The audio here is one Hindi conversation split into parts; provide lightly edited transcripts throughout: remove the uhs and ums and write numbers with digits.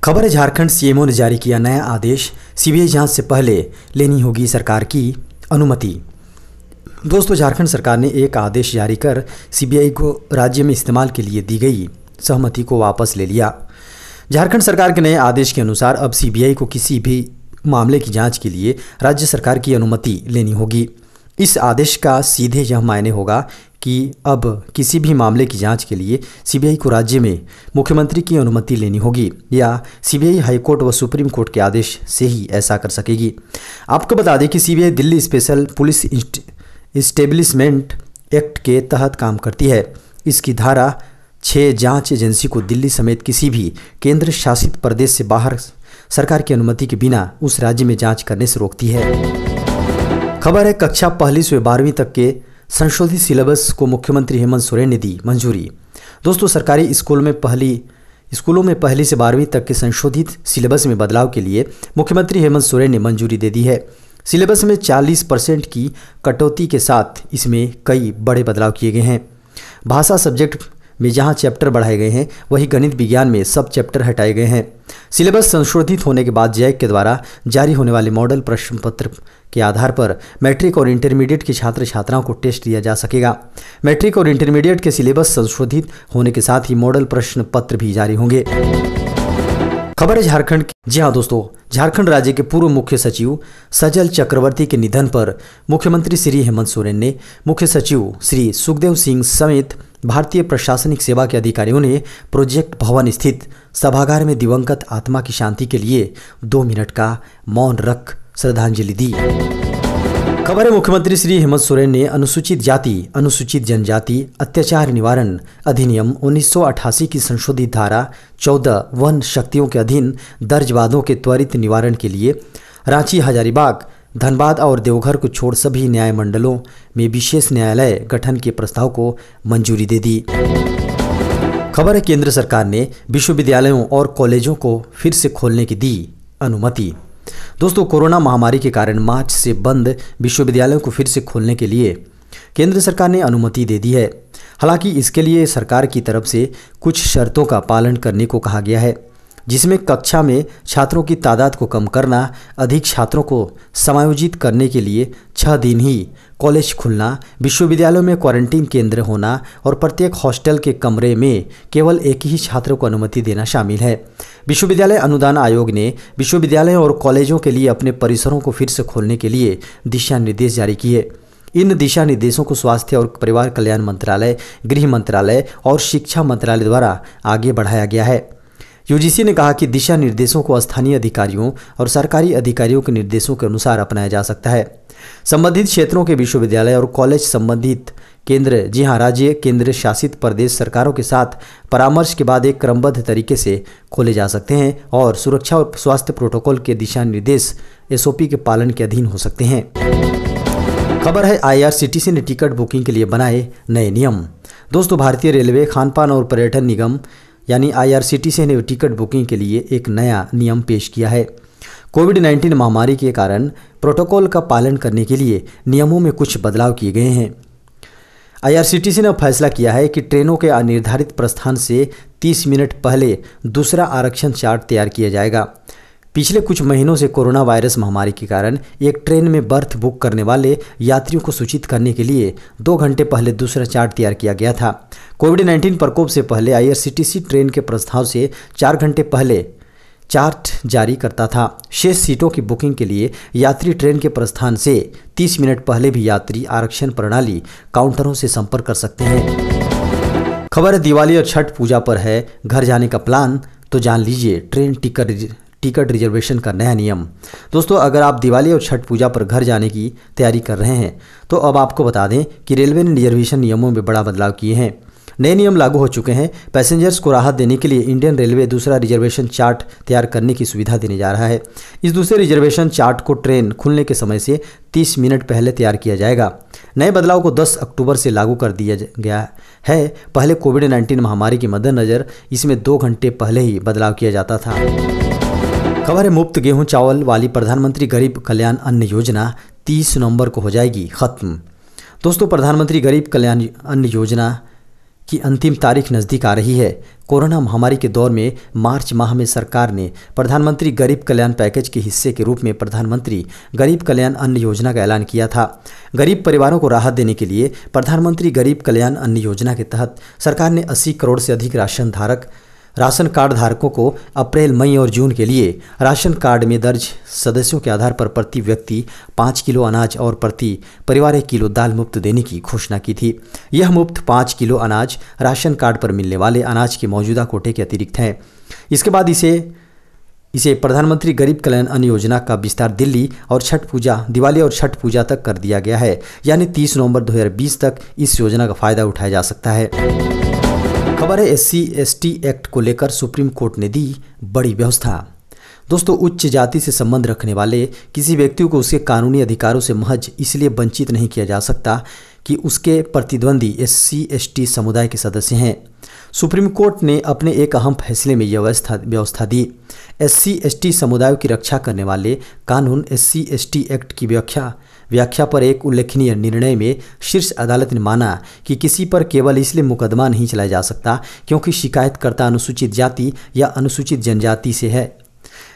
खबर है, झारखंड सीएमओ ने जारी किया नया आदेश। सीबीआई जांच से पहले लेनी होगी सरकार की अनुमति। दोस्तों, झारखंड सरकार ने एक आदेश जारी कर सीबीआई को राज्य में इस्तेमाल के लिए दी गई सहमति को वापस ले लिया। झारखंड सरकार के नए आदेश के अनुसार अब सीबीआई को किसी भी मामले की जांच के लिए राज्य सरकार की अनुमति लेनी होगी। इस आदेश का सीधे यह मायने होगा कि अब किसी भी मामले की जांच के लिए सीबीआई को राज्य में मुख्यमंत्री की अनुमति लेनी होगी या सीबीआई हाईकोर्ट व सुप्रीम कोर्ट के आदेश से ही ऐसा कर सकेगी। आपको बता दें कि CBI Delhi special police establishment act के तहत काम करती है। इसकी धारा 6 जांच एजेंसी को दिल्ली समेत किसी भी केंद्र शासित प्रदेश से बाहर सरकार की अनुमति के बिना उस राज्य में जांच करने से रोकती है। खबर है, कक्षा पहली से 12वीं तक के संशोधित सिलेबस को मुख्यमंत्री हेमंत सोरेन ने दी मंजूरी। दोस्तों, सरकारी स्कूलों में पहली से 12वीं तक के संशोधित सिलेबस में बदलाव के लिए मुख्यमंत्री हेमंत सोरेन ने मंजूरी दे दी है। सिलेबस में 40% की कटौती के साथ इसमें कई बड़े बदलाव किए गए हैं। भाषा सब्जेक्ट में जहां चैप्टर बढ़ाए गए हैं, वहीं गणित विज्ञान में सब चैप्टर हटाए गए हैं। सिलेबस संशोधित होने के बाद जैक के द्वारा जारी होने वाले मॉडल प्रश्न पत्र के आधार पर मैट्रिक और इंटरमीडिएट के छात्र छात्राओं को टेस्ट दिया जा सकेगा। मैट्रिक और इंटरमीडिएट के सिलेबस संशोधित होने के साथ ही मॉडल प्रश्न पत्र भी जारी होंगे। खबर है झारखंड की। जी हाँ दोस्तों, झारखंड राज्य के पूर्व मुख्य सचिव सजल चक्रवर्ती के निधन पर मुख्यमंत्री श्री हेमंत सोरेन ने मुख्य सचिव श्री सुखदेव सिंह समेत भारतीय प्रशासनिक सेवा के अधिकारियों ने प्रोजेक्ट भवन स्थित सभागार में दिवंगत आत्मा की शांति के लिए 2 मिनट का मौन रख श्रद्धांजलि दी। खबर है, मुख्यमंत्री श्री हेमंत सोरेन ने अनुसूचित जाति अनुसूचित जनजाति अत्याचार निवारण अधिनियम 1988 की संशोधित धारा 14 वन शक्तियों के अधीन दर्ज वादों के त्वरित निवारण के लिए रांची, हजारीबाग, धनबाद और देवघर को छोड़ सभी न्याय मंडलों में विशेष न्यायालय गठन के प्रस्ताव को मंजूरी दे दी। खबर है, केंद्र सरकार ने विश्वविद्यालयों और कॉलेजों को फिर से खोलने की दी अनुमति। दोस्तों, कोरोना महामारी के कारण मार्च से बंद विश्वविद्यालयों को फिर से खोलने के लिए केंद्र सरकार ने अनुमति दे दी है। हालांकि इसके लिए सरकार की तरफ से कुछ शर्तों का पालन करने को कहा गया है, जिसमें कक्षा में छात्रों की तादाद को कम करना, अधिक छात्रों को समायोजित करने के लिए 6 दिन ही कॉलेज खुलना, विश्वविद्यालयों में क्वारंटीन केंद्र होना और प्रत्येक हॉस्टल के कमरे में केवल एक ही छात्र को अनुमति देना शामिल है। विश्वविद्यालय अनुदान आयोग ने विश्वविद्यालयों और कॉलेजों के लिए अपने परिसरों को फिर से खोलने के लिए दिशा निर्देश जारी किए। इन दिशा निर्देशों को स्वास्थ्य और परिवार कल्याण मंत्रालय, गृह मंत्रालय और शिक्षा मंत्रालय द्वारा आगे बढ़ाया गया है। यूजीसी ने कहा कि दिशा निर्देशों को स्थानीय अधिकारियों और सरकारी अधिकारियों के निर्देशों के अनुसार अपनाया जा सकता है। संबंधित क्षेत्रों के विश्वविद्यालय और कॉलेज संबंधित केंद्र, जी हां, राज्य केंद्र शासित प्रदेश सरकारों के साथ परामर्श के बाद एक क्रमबद्ध तरीके से खोले जा सकते हैं और सुरक्षा और स्वास्थ्य प्रोटोकॉल के दिशा निर्देश एसओपी के पालन के अधीन हो सकते हैं। खबर है, आईआरसीटीसी ने टिकट बुकिंग के लिए बनाए नए नियम। दोस्तों, भारतीय रेलवे, खानपान और पर्यटन निगम यानी आईआरसीटीसी ने टिकट बुकिंग के लिए एक नया नियम पेश किया है। कोविड-19 महामारी के कारण प्रोटोकॉल का पालन करने के लिए नियमों में कुछ बदलाव किए गए हैं। आईआरसीटीसी ने फैसला किया है कि ट्रेनों के अनिर्धारित प्रस्थान से 30 मिनट पहले दूसरा आरक्षण चार्ट तैयार किया जाएगा। पिछले कुछ महीनों से कोरोना वायरस महामारी के कारण एक ट्रेन में बर्थ बुक करने वाले यात्रियों को सूचित करने के लिए 2 घंटे पहले दूसरा चार्ट तैयार किया गया था। कोविड-19 प्रकोप से पहले आईआरसीटीसी ट्रेन के प्रस्थान से 4 घंटे पहले चार्ट जारी करता था। शेष सीटों की बुकिंग के लिए यात्री ट्रेन के प्रस्थान से 30 मिनट पहले भी यात्री आरक्षण प्रणाली काउंटरों से संपर्क कर सकते हैं। खबर है, दिवाली और छठ पूजा पर है घर जाने का प्लान तो जान लीजिए ट्रेन टिकट रिजर्वेशन का नया नियम। दोस्तों, अगर आप दिवाली और छठ पूजा पर घर जाने की तैयारी कर रहे हैं तो अब आपको बता दें कि रेलवे ने रिजर्वेशन नियमों में बड़ा बदलाव किए हैं। नए नियम लागू हो चुके हैं। पैसेंजर्स को राहत देने के लिए इंडियन रेलवे दूसरा रिजर्वेशन चार्ट तैयार करने की सुविधा देने जा रहा है। इस दूसरे रिजर्वेशन चार्ट को ट्रेन खुलने के समय से 30 मिनट पहले तैयार किया जाएगा। नए बदलाव को 10 अक्टूबर से लागू कर दिया गया है। पहले कोविड-19 महामारी के मद्देनजर इसमें 2 घंटे पहले ही बदलाव किया जाता था। खबर है, मुफ्त गेहूं चावल वाली प्रधानमंत्री गरीब कल्याण अन्न योजना 30 नवंबर को हो जाएगी खत्म। दोस्तों, प्रधानमंत्री गरीब कल्याण अन्न योजना की अंतिम तारीख नज़दीक आ रही है। कोरोना महामारी के दौर में मार्च माह में सरकार ने प्रधानमंत्री गरीब कल्याण पैकेज के हिस्से के रूप में प्रधानमंत्री गरीब कल्याण अन्न योजना का ऐलान किया था। गरीब परिवारों को राहत देने के लिए प्रधानमंत्री गरीब कल्याण अन्न योजना के तहत सरकार ने 80 करोड़ से अधिक राशन कार्ड धारकों को अप्रैल, मई और जून के लिए राशन कार्ड में दर्ज सदस्यों के आधार पर प्रति व्यक्ति 5 किलो अनाज और प्रति परिवार 1 किलो दाल मुफ्त देने की घोषणा की थी। यह मुफ्त 5 किलो अनाज राशन कार्ड पर मिलने वाले अनाज के मौजूदा कोटे के अतिरिक्त है। इसके बाद इसे प्रधानमंत्री गरीब कल्याण अन्न योजना का विस्तार दिवाली और छठ पूजा तक कर दिया गया है, यानी 30 नवंबर 2020 तक इस योजना का फायदा उठाया जा सकता है। खबर है SC/ST एक्ट को लेकर सुप्रीम कोर्ट ने दी बड़ी व्यवस्था। दोस्तों, उच्च जाति से संबंध रखने वाले किसी व्यक्ति को उसके कानूनी अधिकारों से महज इसलिए वंचित नहीं किया जा सकता कि उसके प्रतिद्वंदी SC/ST समुदाय के सदस्य हैं। सुप्रीम कोर्ट ने अपने एक अहम फैसले में यह व्यवस्था दी। SC/ST समुदायों की रक्षा करने वाले कानून SC/ST एक्ट की व्याख्या पर एक उल्लेखनीय निर्णय में शीर्ष अदालत ने माना कि किसी पर केवल इसलिए मुकदमा नहीं चलाया जा सकता क्योंकि शिकायतकर्ता अनुसूचित जाति या अनुसूचित जनजाति से है।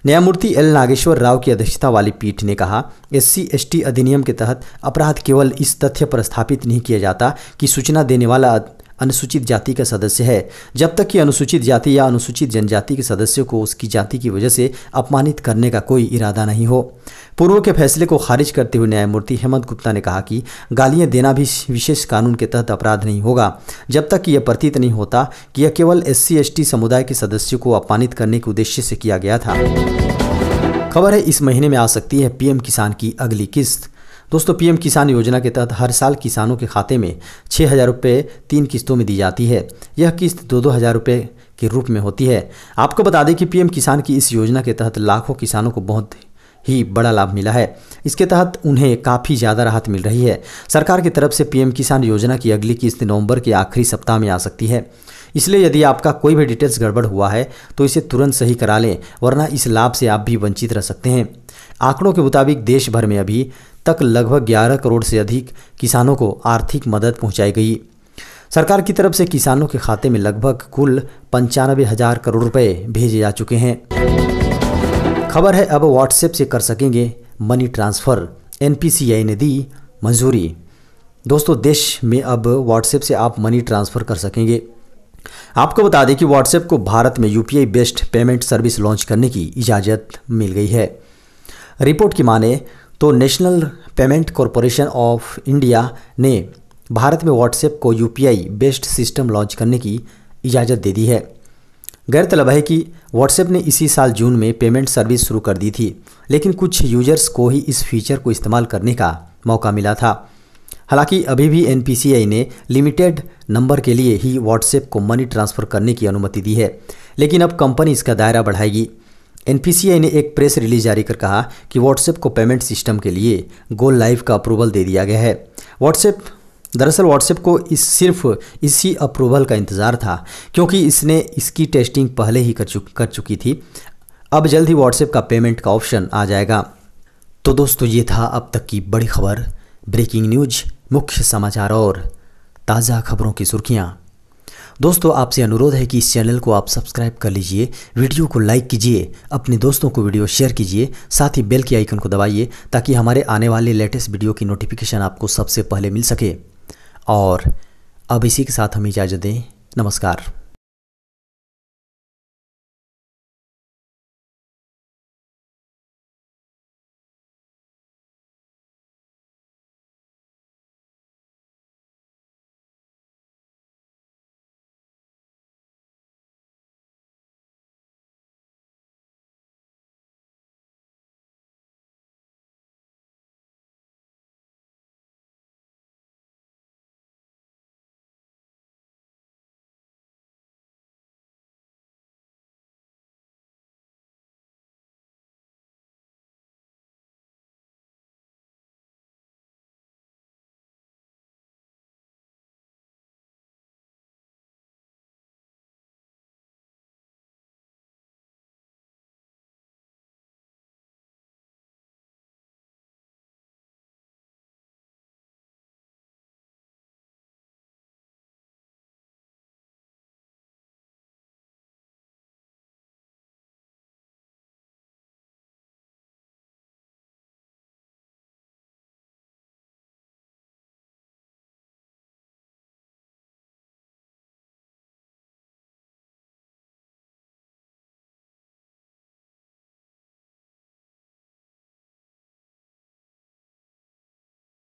न्यायमूर्ति L नागेश्वर राव की अध्यक्षता वाली पीठ ने कहा, SC/ST अधिनियम के तहत अपराध केवल इस तथ्य पर स्थापित नहीं किया जाता कि सूचना देने वाला अनुसूचित जाति का सदस्य है, जब तक कि अनुसूचित जाति या अनुसूचित जनजाति के सदस्यों को उसकी जाति की वजह से अपमानित करने का कोई इरादा नहीं हो। पूर्व के फैसले को खारिज करते हुए न्यायमूर्ति हेमंत गुप्ता ने कहा कि गालियां देना भी विशेष कानून के तहत अपराध नहीं होगा, जब तक कि यह प्रतीत नहीं होता कि यह केवल SC/ST समुदाय के सदस्यों को अपमानित करने के उद्देश्य से किया गया था। खबर है, इस महीने में आ सकती है PM किसान की अगली किस्त। दोस्तों, PM किसान योजना के तहत हर साल किसानों के खाते में 6,000 रुपये 3 किस्तों में दी जाती है। यह किस्त 2-2 हज़ार रुपये के रूप में होती है। आपको बता दें कि PM किसान की इस योजना के तहत लाखों किसानों को बहुत ही बड़ा लाभ मिला है। इसके तहत उन्हें काफ़ी ज़्यादा राहत मिल रही है। सरकार की तरफ से PM किसान योजना की अगली किस्त नवंबर के आखिरी सप्ताह में आ सकती है। इसलिए यदि आपका कोई भी डिटेल्स गड़बड़ हुआ है तो इसे तुरंत सही करा लें, वरना इस लाभ से आप भी वंचित रह सकते हैं। आंकड़ों के मुताबिक देश भर में अभी तक लगभग 11 करोड़ से अधिक किसानों को आर्थिक मदद पहुंचाई गई। सरकार की तरफ से किसानों के खाते में लगभग कुल 95,000 करोड़ रुपए भेजे जा चुके हैं। खबर है, अब व्हाट्सएप से कर सकेंगे मनी ट्रांसफ़र, NPCI ने दी मंजूरी। दोस्तों, देश में अब व्हाट्सएप से आप मनी ट्रांसफ़र कर सकेंगे। आपको बता दें कि व्हाट्सएप को भारत में UPI based payment service launch करने की इजाज़त मिल गई है। रिपोर्ट की माने तो national payment corporation of India ने भारत में व्हाट्सएप को UPI बेस्ड सिस्टम लॉन्च करने की इजाज़त दे दी है। गौरतलब है कि व्हाट्सएप ने इसी साल जून में पेमेंट सर्विस शुरू कर दी थी, लेकिन कुछ यूजर्स को ही इस फीचर को इस्तेमाल करने का मौका मिला था। हालांकि अभी भी NPCI ने लिमिटेड नंबर के लिए ही व्हाट्सएप को मनी ट्रांसफ़र करने की अनुमति दी है, लेकिन अब कंपनी इसका दायरा बढ़ाएगी। NPCI ने एक प्रेस रिलीज जारी कर कहा कि व्हाट्सएप को पेमेंट सिस्टम के लिए गो लाइव का अप्रूवल दे दिया गया है। दरअसल व्हाट्सएप को सिर्फ इसी अप्रूवल का इंतज़ार था, क्योंकि इसने इसकी टेस्टिंग पहले ही कर चुकी थी। अब जल्द ही व्हाट्सएप का पेमेंट का ऑप्शन आ जाएगा। तो दोस्तों, ये था अब तक की बड़ी खबर, ब्रेकिंग न्यूज, मुख्य समाचार और ताज़ा खबरों की सुर्खियाँ। दोस्तों, आपसे अनुरोध है कि इस चैनल को आप सब्सक्राइब कर लीजिए, वीडियो को लाइक कीजिए, अपने दोस्तों को वीडियो शेयर कीजिए, साथ ही बेल के आइकन को दबाइए ताकि हमारे आने वाले लेटेस्ट वीडियो की नोटिफिकेशन आपको सबसे पहले मिल सके। और अब इसी के साथ हम इजाज़त दें। नमस्कार।